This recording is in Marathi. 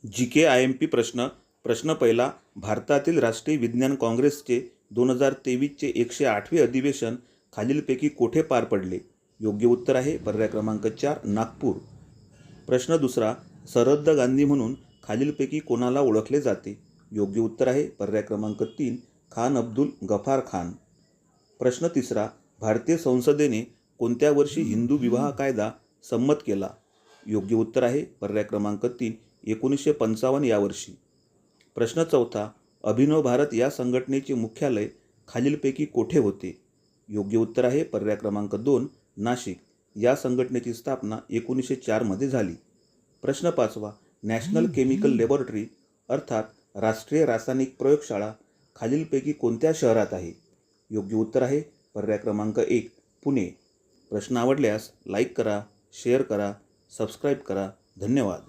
GK-IMP प्रश्न पहिला. भारतातील राष्ट्रीय विज्ञान काँग्रेसचे 2023चे 108वे अधिवेशन खालीलपैकी कोठे पार पडले? योग्य उत्तर आहे पर्याय क्रमांक 4 नागपूर. प्रश्न दुसरा. सरहद्द गांधी म्हणून खालीलपैकी कोणाला ओळखले जाते? योग्य उत्तर आहे पर्याय क्रमांक 3 खान अब्दुल गफार खान. प्रश्न तिसरा. भारतीय संसदेने कोणत्या वर्षी हिंदू विवाह कायदा संमत केला? योग्य उत्तर आहे पर्याय क्रमांक 3 1955 या वर्षी. प्रश्न चौथा. अभिनव भारत या संघटनेचे मुख्यालय खालीलपैकी कोठे होते? योग्य उत्तर आहे पर्याय क्रमांक 2 नाशिक. या संघटनेची स्थापना 1904 मध्ये झाली. प्रश्न पाचवा. नॅशनल केमिकल लॅबोरेटरी अर्थात राष्ट्रीय रासायनिक प्रयोगशाळा खालीलपैकी कोणत्या शहरात आहे? योग्य उत्तर आहे पर्याय क्रमांक 1 पुणे. प्रश्न आवडल्यास लाईक करा, शेअर करा, सबस्क्राईब करा. धन्यवाद.